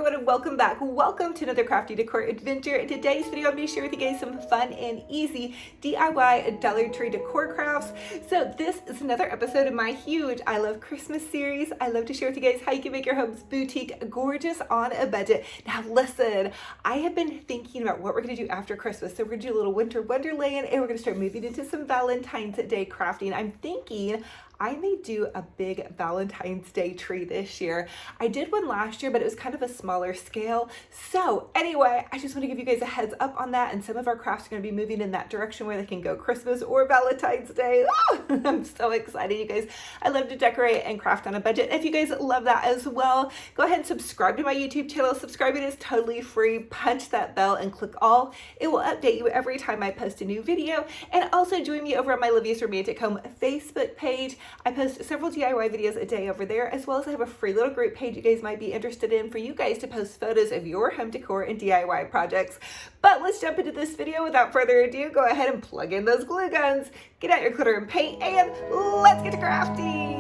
everyone, and welcome back. Welcome to another crafty decor adventure. In today's video, I'm going to share with you guys some fun and easy DIY Dollar Tree decor crafts. So this is another episode of my huge I Love Christmas series. I love to share with you guys how you can make your home's boutique gorgeous on a budget. Now listen, I have been thinking about what we're going to do after Christmas. So we're going to do a little winter wonderland, and we're going to start moving into some Valentine's Day crafting. I'm thinking I may do a big Valentine's Day tree this year. I did one last year, but it was kind of a smaller scale. So anyway, I just want to give you guys a heads up on that, and some of our crafts are going to be moving in that direction where they can go Christmas or Valentine's Day. I'm so excited, you guys. I love to decorate and craft on a budget. If you guys love that as well, go ahead and subscribe to my YouTube channel. Subscribing is totally free. Punch that bell and click all. It will update you every time I post a new video. And also join me over on my Olivia's Romantic Home Facebook page. I post several DIY videos a day over there, as well as I have a free little group page you guys might be interested in for you guys to post photos of your home decor and DIY projects. But let's jump into this video. Without further ado, go ahead and plug in those glue guns, get out your glitter and paint, and let's get to crafting.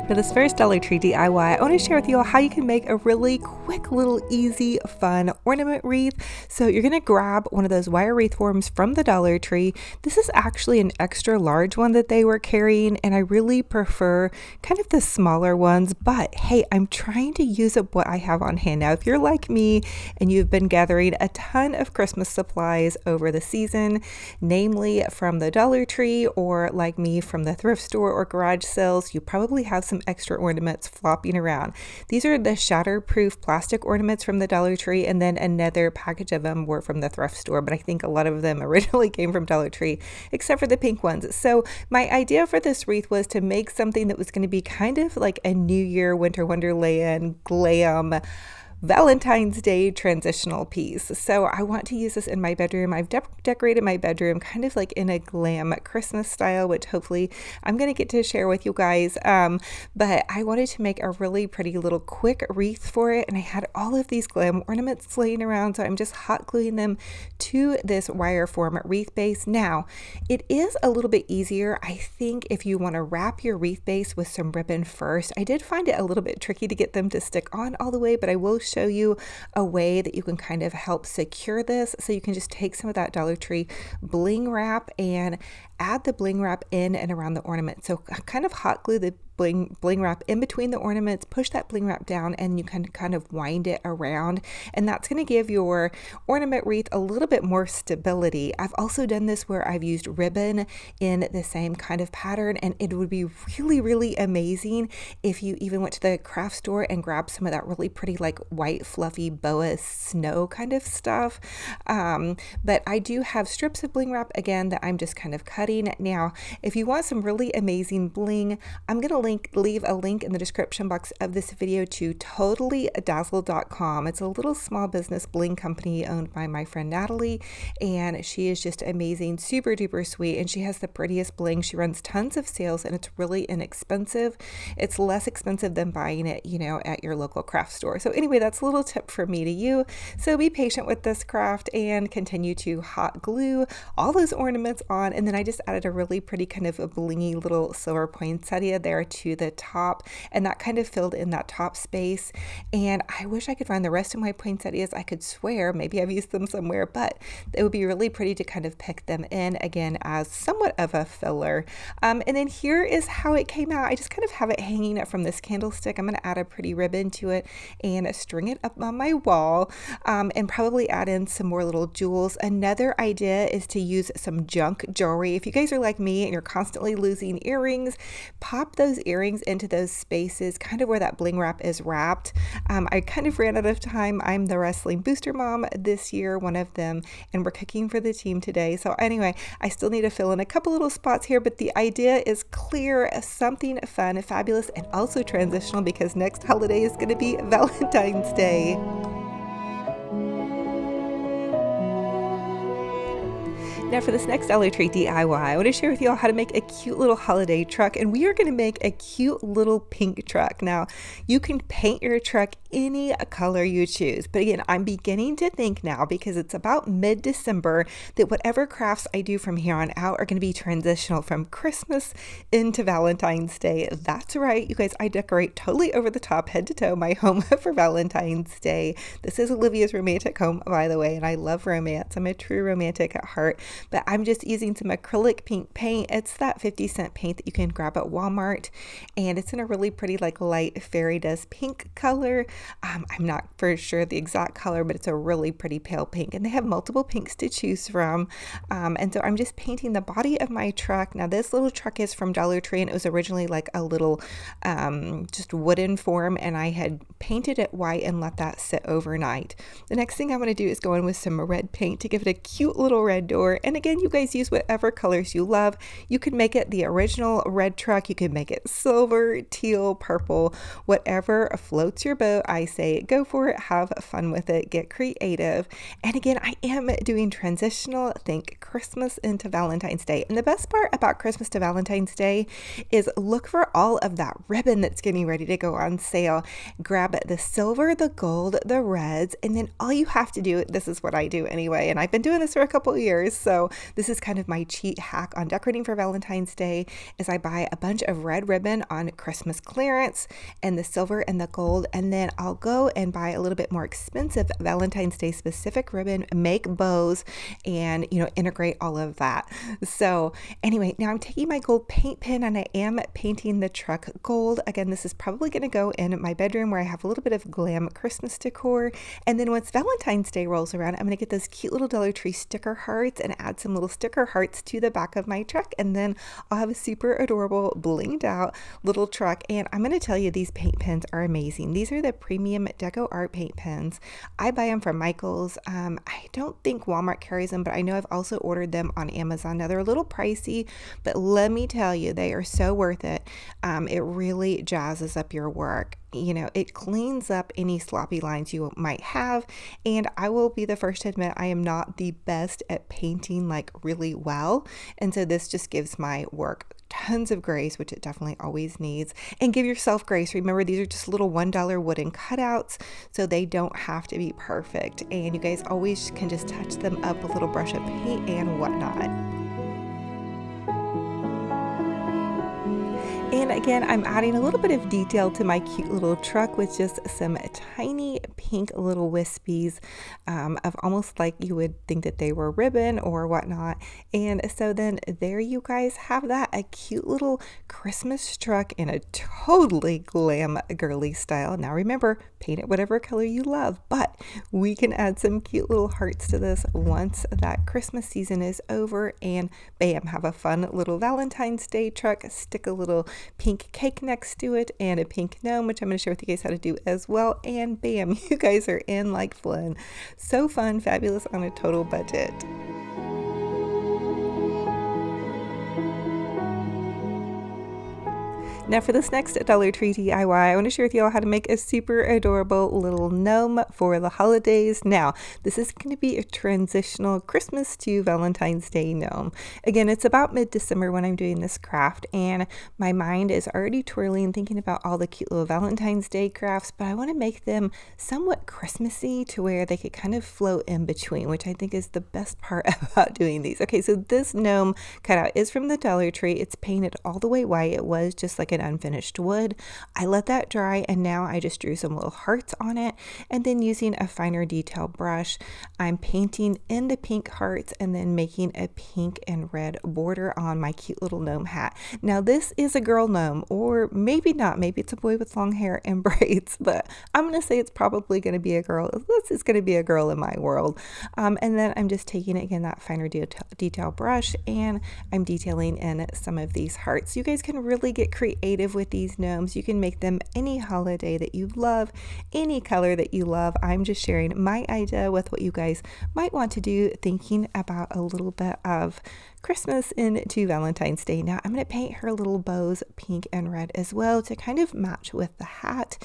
For this first Dollar Tree DIY, I want to share with you all how you can make a really quick, little, easy, fun ornament wreath. So you're going to grab one of those wire wreath forms from the Dollar Tree. This is actually an extra large one that they were carrying, and I really prefer kind of the smaller ones, but hey, I'm trying to use up what I have on hand. Now, if you're like me and you've been gathering a ton of Christmas supplies over the season, namely from the Dollar Tree or like me from the thrift store or garage sales, you probably have some extra ornaments flopping around. These are the shatterproof plastic ornaments from the Dollar Tree, and then another package of them were from the thrift store, but I think a lot of them originally came from Dollar Tree, except for the pink ones. So my idea for this wreath was to make something that was going to be kind of like a New Year Winter Wonderland glam Valentine's Day transitional piece. So I want to use this in my bedroom. I've decorated my bedroom kind of like in a glam Christmas style, which hopefully I'm going to get to share with you guys. But I wanted to make a really pretty little quick wreath for it, and I had all of these glam ornaments laying around, so I'm just hot gluing them to this wire form wreath base. Now, it is a little bit easier, I think, if you want to wrap your wreath base with some ribbon first. I did find it a little bit tricky to get them to stick on all the way, but I will show you a way that you can kind of help secure this. So you can just take some of that Dollar Tree bling wrap and add the bling wrap in and around the ornament. So kind of hot glue the bling wrap in between the ornaments, push that bling wrap down, and you can kind of wind it around, and that's going to give your ornament wreath a little bit more stability. I've also done this where I've used ribbon in the same kind of pattern, and it would be really, really amazing if you even went to the craft store and grabbed some of that really pretty like white fluffy boa snow kind of stuff. But I do have strips of bling wrap again that I'm just kind of cutting. Now, if you want some really amazing bling, I'm going to leave a link in the description box of this video to totallydazzle.com. It's a little small business bling company owned by my friend Natalie, and she is just amazing, super duper sweet, and she has the prettiest bling. She runs tons of sales, and it's really inexpensive. It's less expensive than buying it, you know, at your local craft store. So anyway, that's a little tip from me to you. So be patient with this craft and continue to hot glue all those ornaments on, and then I just added a really pretty kind of a blingy little silver poinsettia there to the top, and that kind of filled in that top space. And I wish I could find the rest of my poinsettias. I could swear maybe I've used them somewhere, but it would be really pretty to kind of pick them in again as somewhat of a filler. And then here is how it came out. I just kind of have it hanging from this candlestick. I'm going to add a pretty ribbon to it and string it up on my wall, and probably add in some more little jewels. Another idea is to use some junk jewelry. If you guys are like me and you're constantly losing earrings, pop those earrings into those spaces kind of where that bling wrap is wrapped. I kind of ran out of time. I'm the wrestling booster mom this year, one of them, and we're cooking for the team today. So anyway, I still need to fill in a couple little spots here, but the idea is clear, something fun, fabulous, and also transitional, because next holiday is going to be Valentine's Day. Now for this next Dollar Tree DIY, I want to share with you all how to make a cute little holiday truck, and we are going to make a cute little pink truck. Now, you can paint your truck any color you choose, but again, I'm beginning to think now, because it's about mid-December, that whatever crafts I do from here on out are going to be transitional from Christmas into Valentine's Day. That's right, you guys, I decorate totally over the top, head to toe, my home for Valentine's Day. This is Olivia's romantic home, by the way, and I love romance. I'm a true romantic at heart. But I'm just using some acrylic pink paint. It's that 50-cent paint that you can grab at Walmart, and it's in a really pretty, like, light fairy dust pink color. I'm not for sure the exact color, but it's a really pretty pale pink, and they have multiple pinks to choose from. And so I'm just painting the body of my truck. Now this little truck is from Dollar Tree, and it was originally like a little just wooden form, and I had painted it white and let that sit overnight. The next thing I'm going to do is go in with some red paint to give it a cute little red door. And again, you guys use whatever colors you love. You can make it the original red truck. You can make it silver, teal, purple, whatever floats your boat. I say go for it. Have fun with it. Get creative. And again, I am doing transitional, think Christmas into Valentine's Day. And the best part about Christmas to Valentine's Day is look for all of that ribbon that's getting ready to go on sale. Grab the silver, the gold, the reds, and then all you have to do, this is what I do anyway, and I've been doing this for a couple of years, so this is kind of my cheat hack on decorating for Valentine's Day, is I buy a bunch of red ribbon on Christmas clearance and the silver and the gold, and then I'll go and buy a little bit more expensive Valentine's Day specific ribbon, make bows, and integrate all of that. So anyway, now I'm taking my gold paint pen and I am painting the truck gold. Again, this is probably going to go in my bedroom where I have a little bit of glam Christmas decor, and then once Valentine's Day rolls around, I'm going to get those cute little Dollar Tree sticker hearts and add some little sticker hearts to the back of my truck, and then I'll have a super adorable blinged out little truck. And I'm going to tell you, these paint pens are amazing. These are the premium Deco Art paint pens. I buy them from Michael's. I don't think Walmart carries them, but I know I've also ordered them on Amazon. Now they're a little pricey, but let me tell you, they are so worth it. It really jazzes up your work. It cleans up any sloppy lines you might have, and I will be the first to admit I am not the best at painting like really well, and so this just gives my work tons of grace, which it definitely always needs. And give yourself grace. Remember, these are just little $1 wooden cutouts, so they don't have to be perfect, and you guys always can just touch them up with a little brush of paint and whatnot. And again, I'm adding a little bit of detail to my cute little truck with just some tiny pink little wispies of almost like you would think that they were ribbon or whatnot. And so then there you guys have that, a cute little Christmas truck in a totally glam girly style. Now remember, paint it whatever color you love, but we can add some cute little hearts to this once that Christmas season is over, and bam, have a fun little Valentine's Day truck. Stick a little pink cake next to it and a pink gnome, which I'm going to share with you guys how to do as well, and bam, you guys are in like fun. So fun, fabulous on a total budget. Now for this next Dollar Tree DIY, I want to share with you all how to make a super adorable little gnome for the holidays. Now, this is going to be a transitional Christmas to Valentine's Day gnome. Again, it's about mid-December when I'm doing this craft, and my mind is already twirling thinking about all the cute little Valentine's Day crafts, but I want to make them somewhat Christmassy to where they could kind of float in between, which I think is the best part about doing these. Okay, so this gnome cutout is from the Dollar Tree. It's painted all the way white. It was just like an unfinished wood. I let that dry, and now I just drew some little hearts on it, and then using a finer detail brush, I'm painting in the pink hearts and then making a pink and red border on my cute little gnome hat. Now this is a girl gnome, or maybe not, maybe it's a boy with long hair and braids, but I'm going to say it's probably going to be a girl. This is going to be a girl in my world. And then I'm just taking, again, that finer detail brush, and I'm detailing in some of these hearts. You guys can really get creative creative with these gnomes. You can make them any holiday that you love, any color that you love. I'm just sharing my idea with what you guys might want to do, thinking about a little bit of Christmas into Valentine's Day. Now I'm going to paint her little bows pink and red as well to kind of match with the hat.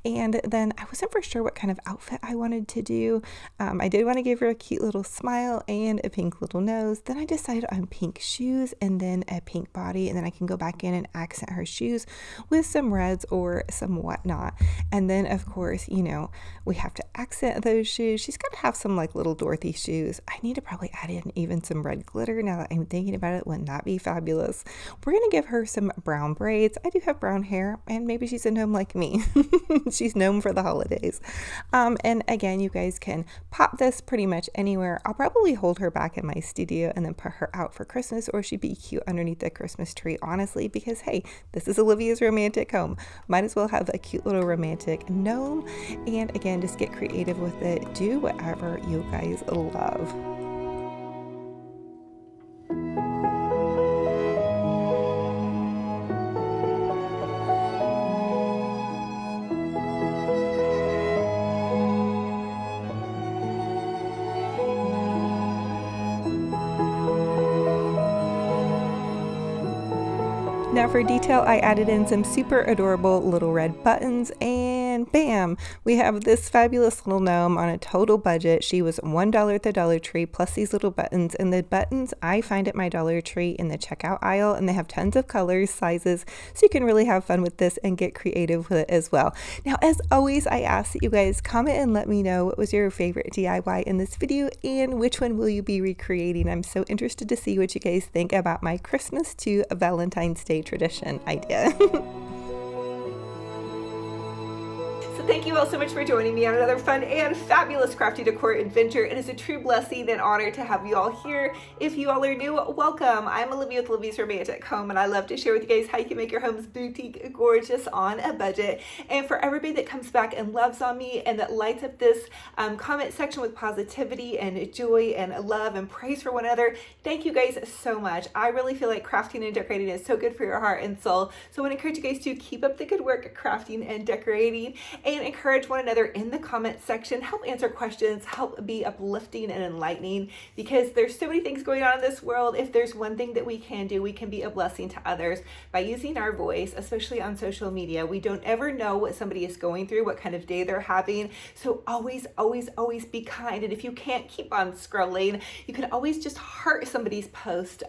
And then I wasn't for sure what kind of outfit I wanted to do. I did want to give her a cute little smile and a pink little nose. Then I decided on pink shoes and then a pink body, and then I can go back in and accent her shoes with some reds or some whatnot. And then of course, you know, we have to accent those shoes. She's got to have some like little Dorothy shoes. I need to probably add in even some red glitter now that I'm thinking about it. Wouldn't that be fabulous? We're gonna give her some brown braids. I do have brown hair, and maybe she's a gnome like me. She's gnome for the holidays. And again, you guys can pop this pretty much anywhere. I'll probably hold her back in my studio and then put her out for Christmas, or she'd be cute underneath the Christmas tree, honestly, because hey, this is Olivia's romantic home. Might as well have a cute little romantic gnome. And again, just get creative with it. Do whatever you guys love. Now for detail, I added in some super adorable little red buttons, and bam, we have this fabulous little gnome on a total budget. She was $1 at the Dollar Tree plus these little buttons, and the buttons I find at my Dollar Tree in the checkout aisle, and they have tons of colors, sizes, so you can really have fun with this and get creative with it as well. Now, as always, I ask that you guys comment and let me know what was your favorite DIY in this video and which one will you be recreating. I'm so interested to see what you guys think about my Christmas to Valentine's Day tradition idea. Thank you all so much for joining me on another fun and fabulous crafty decor adventure. It is a true blessing and honor to have you all here. If you all are new, welcome. I'm Olivia with Olivia's Romantic Home, and I love to share with you guys how you can make your homes boutique gorgeous on a budget. And for everybody that comes back and loves on me and that lights up this comment section with positivity and joy and love and praise for one another, thank you guys so much. I really feel like crafting and decorating is so good for your heart and soul. So I want to encourage you guys to keep up the good work crafting and decorating, and encourage one another in the comment section. Help answer questions, help be uplifting and enlightening, because there's so many things going on in this world. If there's one thing that we can do, we can be a blessing to others by using our voice, especially on social media. We don't ever know what somebody is going through, what kind of day they're having. So always, always, always be kind. And if you can't keep on scrolling, you can always just heart somebody's post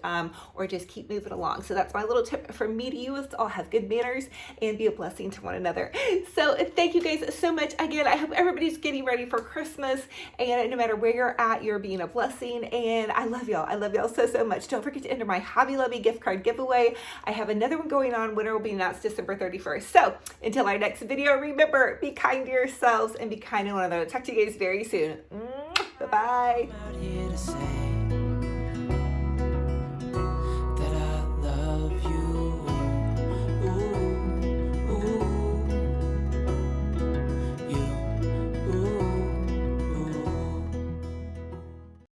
or just keep moving along. So that's my little tip from me to you. Let's all have good manners and be a blessing to one another. So thank you guys so much. Again, I hope everybody's getting ready for Christmas, and no matter where you're at, you're being a blessing, and I love y'all. I love y'all so, so much. Don't forget to enter my Hobby Lobby gift card giveaway. I have another one going on. Winner will be announced December 31st. So until our next video, remember, be kind to yourselves and be kind to one another. Talk to you guys very soon. Bye-bye.